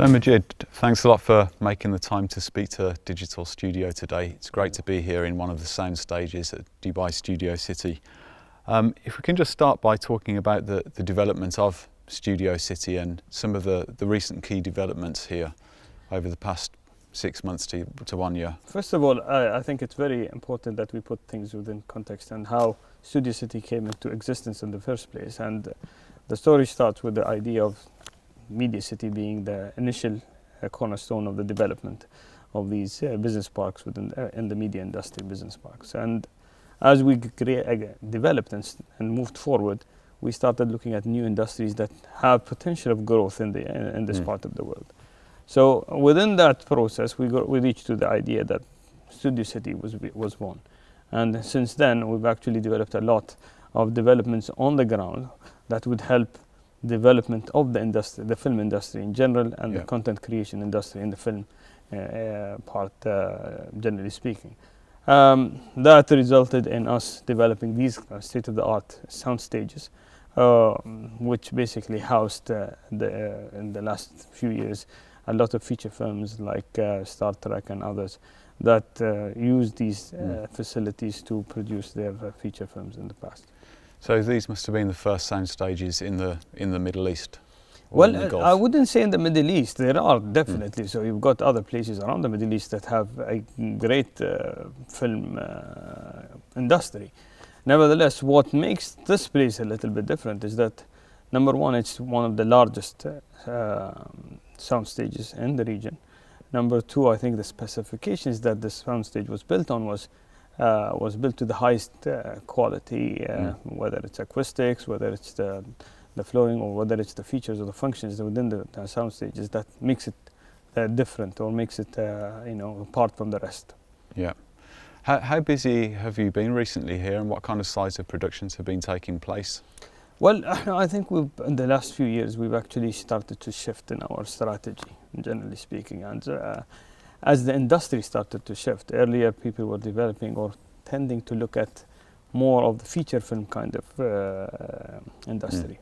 So Majed, thanks a lot for making the time to speak to Digital Studio today. It's great to be here in one of the sound stages at Dubai Studio City. If we can just start by talking about the development of Studio City and some of the recent key developments here over the past 6 months to 1 year. First of all, I think it's very important that we put things within context and how Studio City came into existence in the first place. And the story starts with the idea of Media City being the initial cornerstone of the development of these business parks within in the media industry, business parks. And as we developed and moved forward, we started looking at new industries that have potential of growth in this part of the world. So within that process, we reached to the idea that Studio City was born. And since then, we've actually developed a lot of developments on the ground that would help development of the industry, the film industry in general, and the content creation industry in the film part, generally speaking. That resulted in us developing these state-of-the-art sound stages, which basically housed in the last few years a lot of feature films like Star Trek and others that use these facilities to produce their feature films in the past. So these must have been the first sound stages in the Middle East? Well, I wouldn't say in the Middle East. There are definitely. So you've got other places around the Middle East that have a great film industry. Nevertheless, what makes this place a little bit different is that, number one, it's one of the largest sound stages in the region. Number two, I think the specifications that the sound stage was built on was built to the highest quality, whether it's acoustics, whether it's the flooring, or whether it's the features or the functions within the sound stages that makes it different or makes it apart from the rest. Yeah. How busy have you been recently here, and what kind of size of productions have been taking place? Well, I think in the last few years we've actually started to shift in our strategy, generally speaking, and as the industry started to shift. Earlier, people were developing or tending to look at more of the feature film kind of industry.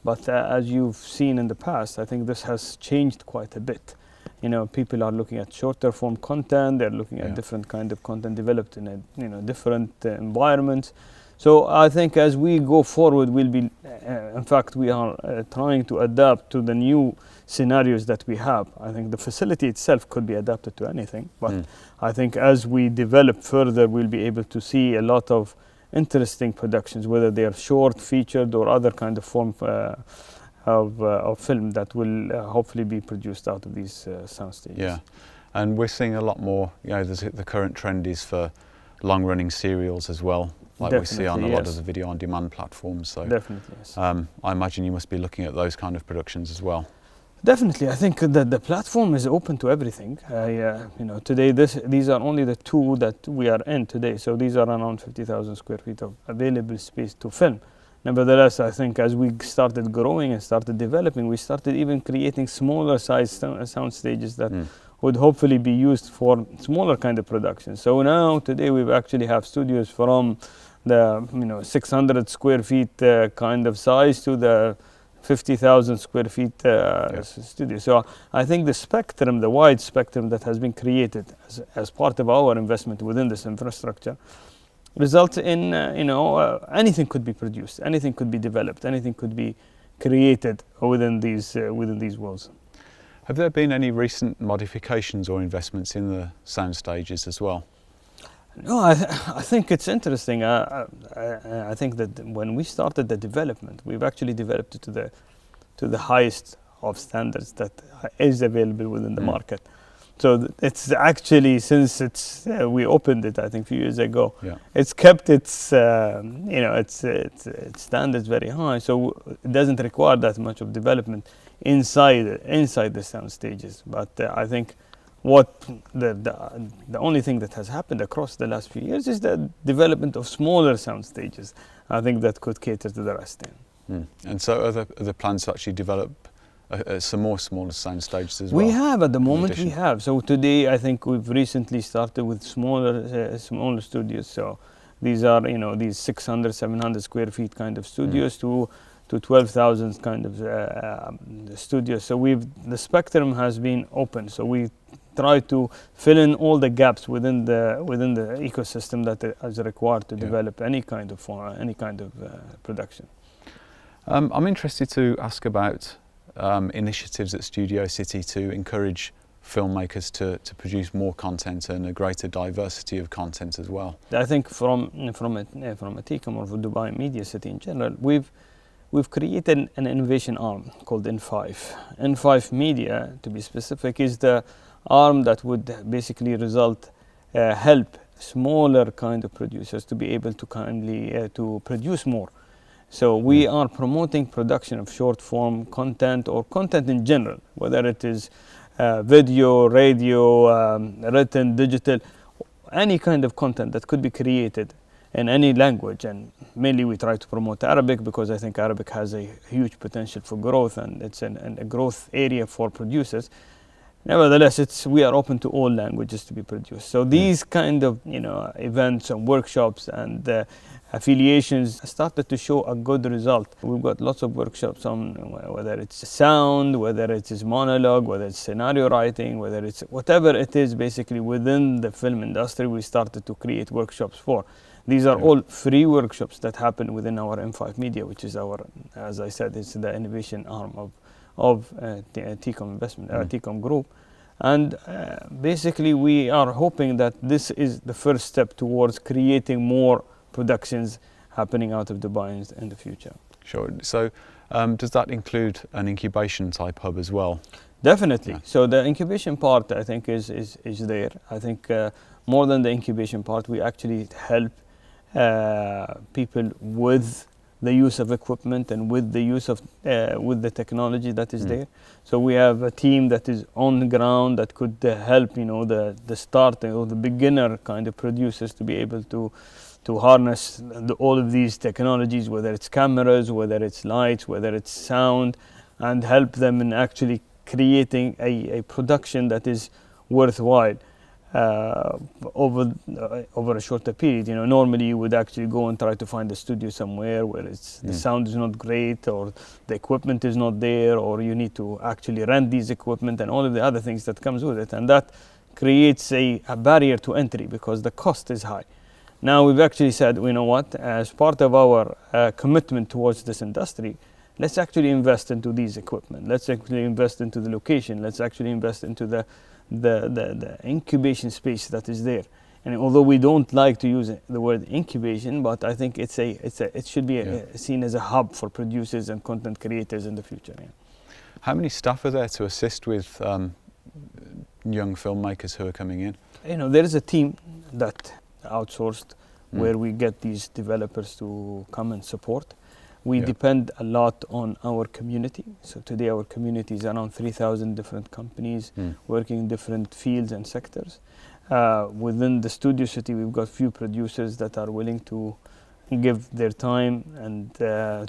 But as you've seen in the past, I think this has changed quite a bit. People are looking at shorter form content. They're looking at different kind of content developed in a different environments. So I think as we go forward, we'll be, in fact, we are trying to adapt to the new scenarios that we have. I think the facility itself could be adapted to anything, but I think as we develop further, we'll be able to see a lot of interesting productions, whether they are short, featured, or other kind of form of film that will hopefully be produced out of these sound stages. Yeah, and we're seeing a lot more. The current trend is for long-running serials as well, like we see on a lot of the video-on-demand platforms. So definitely, yes. I imagine you must be looking at those kind of productions as well. Definitely, I think that the platform is open to everything. Today these are only the two that we are in today. So these are around 50,000 square feet of available space to film. Nevertheless, I think as we started growing and started developing, we started even creating smaller size sound stages that would hopefully be used for smaller kind of productions. So now today we actually have studios from the 600 square feet kind of size to the 50,000 square feet studio. So I think the wide spectrum that has been created as part of our investment within this infrastructure results in anything could be produced, anything could be developed, anything could be created within these walls. Have there been any recent modifications or investments in the sound stages as well? No, I think it's interesting. I think that when we started the development, we've actually developed it to the highest of standards that is available within the market. So it's actually, since we opened it, I think a few years ago, it's kept its standards very high. So it doesn't require that much of development inside the sound stages. But I think what the only thing that has happened across the last few years is the development of smaller sound stages. I think that could cater to the rest. And so are the plans to actually develop some more smaller sound stages as well? We have at the moment. We have. So today, I think we've recently started with smaller studios. So these are these 600, 700 square feet kind of studios to to 12,000 kind of studios. So the spectrum has been open. So we try to fill in all the gaps within the ecosystem that is required to develop any kind of production. I'm interested to ask about initiatives at Studio City to encourage filmmakers to produce more content and a greater diversity of content as well. I think from a TCOM or Dubai Media City in general, we've created an innovation arm called N5. N5 Media, to be specific, is the arm that would basically help smaller kind of producers to be able to to produce more. So we are promoting production of short form content or content in general, whether it is video, radio, written, digital, any kind of content that could be created in any language. And mainly we try to promote Arabic because I think Arabic has a huge potential for growth, and it's a growth area for producers. Nevertheless, we are open to all languages to be produced. So these kind of events and workshops and affiliations started to show a good result. We've got lots of workshops on whether it's sound, whether it is monologue, whether it's scenario writing, whether it's whatever it is basically within the film industry, we started to create workshops for. These are all free workshops that happen within our M5 Media, which is our, as I said, it's the innovation arm of TCOM investment, TCOM group. And basically we are hoping that this is the first step towards creating more productions happening out of Dubai in the future. Sure. So does that include an incubation type hub as well? Definitely. Yeah. So the incubation part, I think, is there. I think more than the incubation part, we actually help people with the use of equipment and with the use of with the technology that is there. So we have a team that is on the ground that could help the starting or the beginner kind of producers to be able to harness all of these technologies, whether it's cameras, whether it's lights, whether it's sound, and help them in actually creating a production that is worthwhile over a shorter period. Normally you would actually go and try to find a studio somewhere where the sound is not great, or the equipment is not there, or you need to actually rent these equipment and all of the other things that comes with it, and that creates a barrier to entry because the cost is high. Now we've actually said, what, as part of our commitment towards this industry, let's actually invest into these equipment. Let's actually invest into the location. Let's actually invest into the incubation space that is there. And although we don't like to use the word incubation, but I think it should be seen as a hub for producers and content creators in the future. Yeah. How many staff are there to assist with young filmmakers who are coming in? There is a team that outsourced where we get these developers to come and support. We depend a lot on our community. So today our community is around 3,000 different companies working in different fields and sectors. Within the Studio City, we've got few producers that are willing to give their time and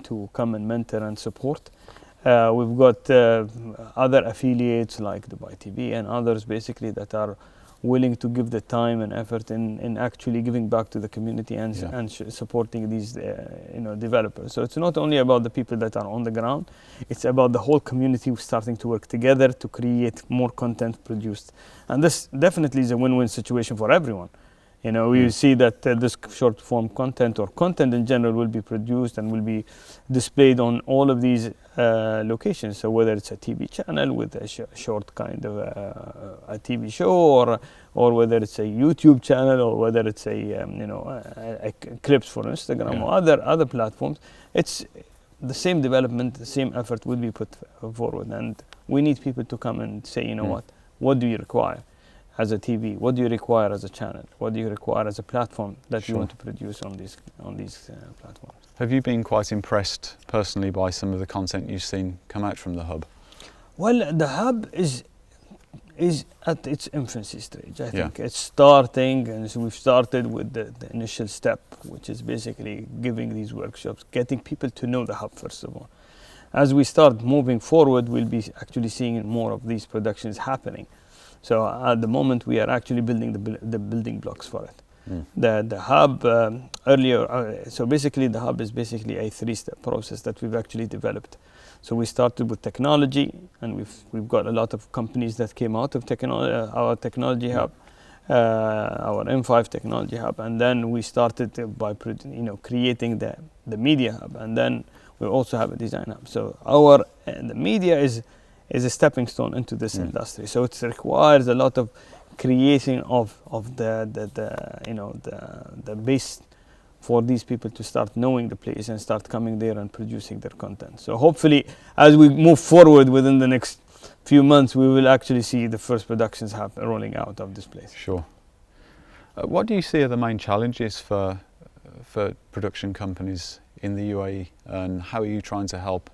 to come and mentor and support. We've got other affiliates like Dubai TV and others basically that are willing to give the time and effort in actually giving back to the community and supporting these developers. So it's not only about the people that are on the ground, it's about the whole community starting to work together to create more content produced. And this definitely is a win-win situation for everyone. We see that this short form content or content in general will be produced and will be displayed on all of these locations. So whether it's a TV channel with a short kind of a TV show, or whether it's a YouTube channel, or whether it's a clips for Instagram or other platforms, it's the same development, the same effort will be put forward. And we need people to come and say, what do you require as a TV? What do you require as a channel? What do you require as a platform that you want to produce on these platforms? Have you been quite impressed personally by some of the content you've seen come out from the hub? Well, the hub is at its infancy stage. I think it's starting, and so we've started with the initial step, which is basically giving these workshops, getting people to know the hub first of all. As we start moving forward, we'll be actually seeing more of these productions happening. So at the moment, we are actually building the building blocks for it. The hub earlier, so basically the hub is basically a 3-step process that we've actually developed. So we started with technology, and we've got a lot of companies that came out of our technology hub, our M5 technology hub, and then we started by creating the media hub, and then we also have a design hub. So the media is a stepping stone into this industry. So it requires a lot of creating of the base for these people to start knowing the place and start coming there and producing their content. So hopefully, as we move forward within the next few months, we will actually see the first productions rolling out of this place. Sure. What do you see are the main challenges for production companies in the UAE, and how are you trying to help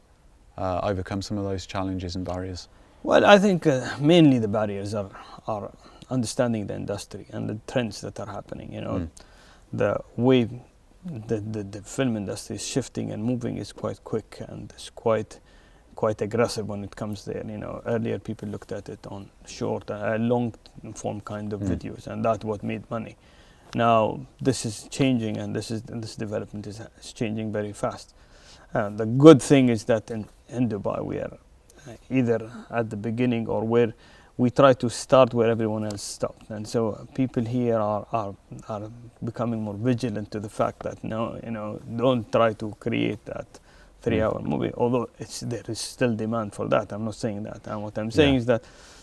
overcome some of those challenges and barriers? Well, I think mainly the barriers are understanding the industry and the trends that are happening. The way the film industry is shifting and moving is quite quick, and it's quite aggressive when it comes there. Earlier people looked at it on short, long form kind of videos, and that's what made money. Now this is changing, and this development is changing very fast. The good thing is that in Dubai we are either at the beginning or where we try to start where everyone else stopped, and so people here are becoming more vigilant to the fact that don't try to create that 3-hour movie, although there is still demand for that. I'm not saying that. And what I'm saying is that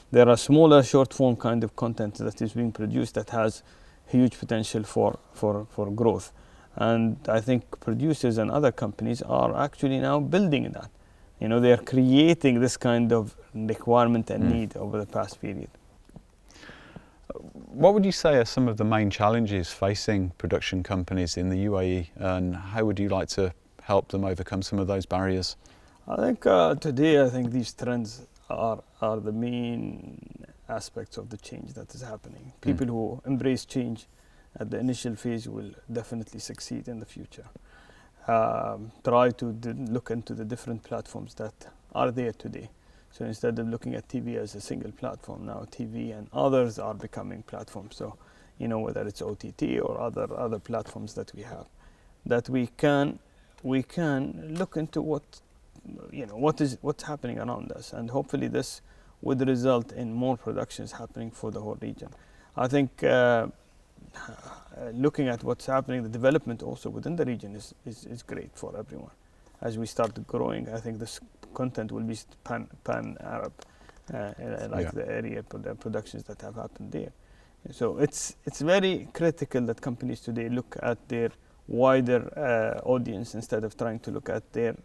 there are smaller short form kind of content that is being produced that has huge potential for growth, and I think producers and other companies are actually now building that. They are creating this kind of requirement and need over the past period. What would you say are some of the main challenges facing production companies in the UAE, and how would you like to help them overcome some of those barriers? I think today, these trends are the main aspects of the change that is happening. People who embrace change at the initial phase will definitely succeed in the future. Try to look into the different platforms that are there today. So instead of looking at TV as a single platform, now TV and others are becoming platforms. So, whether it's OTT or other platforms that we have, that we can look into what's happening around us, and hopefully this would result in more productions happening for the whole region. I think looking at what's happening, the development also within the region is great for everyone. As we start growing, I think this content will be pan-Arab, the area the productions that have happened there. So it's very critical that companies today look at their wider audience instead of trying to look at the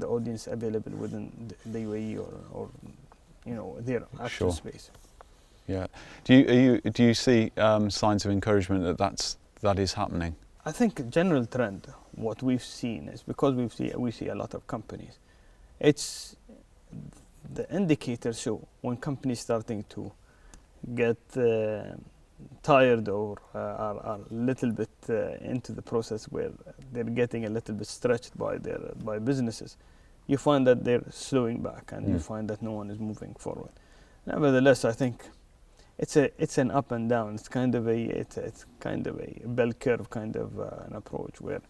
audience available within the UAE or their actual space. Yeah. Do you see signs of encouragement that is happening? I think a general trend, what we've seen is because we see a lot of companies. It's the indicators show when companies starting to get tired or are a little bit into the process where they're getting a little bit stretched by businesses. You find that they're slowing back, and you find that no one is moving forward. Nevertheless, I think it's an up and down. It's kind of a bell curve kind of an approach where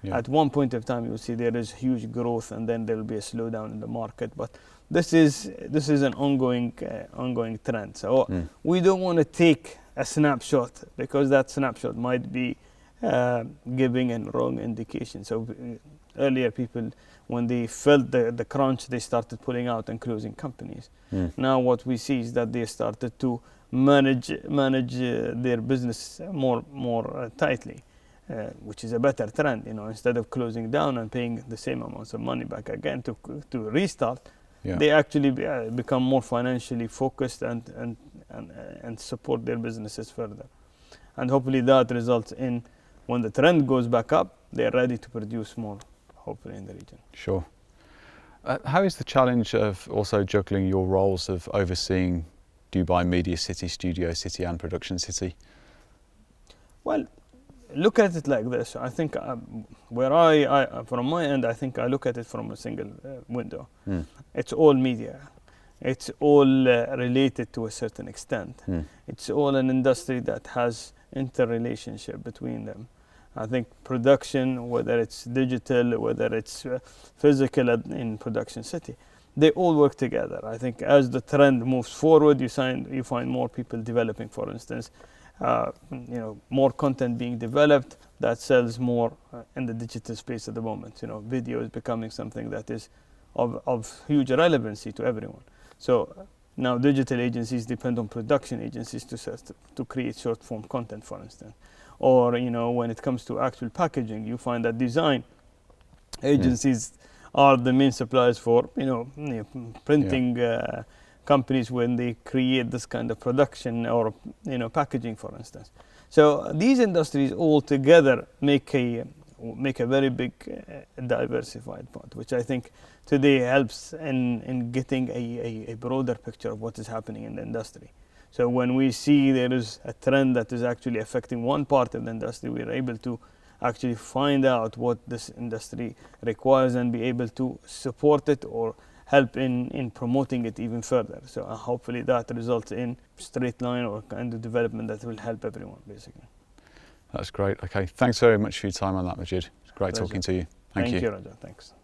at one point of time you'll see there is huge growth, and then there will be a slowdown in the market. But this is an ongoing trend. So we don't want to take a snapshot, because that snapshot might be giving a wrong indication. So earlier people, when they felt the crunch, they started pulling out and closing companies. Now what we see is that they started to manage their business more tightly, which is a better trend. Instead of closing down and paying the same amounts of money back again to restart, they actually become more financially focused and support their businesses further. And hopefully that results in, when the trend goes back up, they are ready to produce more, hopefully, in the region. Sure. How is the challenge of also juggling your roles of overseeing Dubai Media City, Studio City and Production City? Well, look at it like this. I think where I from my end, I think I look at it from a single window. It's all media. it's all related to a certain extent. It's all an industry that has interrelationship between them. I think production, whether it's digital, whether it's physical in production city, they all work together. I think as the trend moves forward, you find more people developing, for instance, more content being developed that sells more in the digital space at the moment. Video is becoming something that is of huge relevancy to everyone. So now digital agencies depend on production agencies to create short form content, for instance. Or when it comes to actual packaging, you find that design agencies are the main suppliers for printing companies when they create this kind of production or packaging, for instance. So these industries all together make a very big diversified part, which I think today helps in getting a broader picture of what is happening in the industry. So when we see there is a trend that is actually affecting one part of the industry, we are able to actually find out what this industry requires and be able to support it or help in promoting it even further. So hopefully that results in straight line or kind of development that will help everyone, basically. That's great. Okay, thanks very much for your time on that, Majed. It's great talking to you. Thank you. Thank you, Raja. Thanks.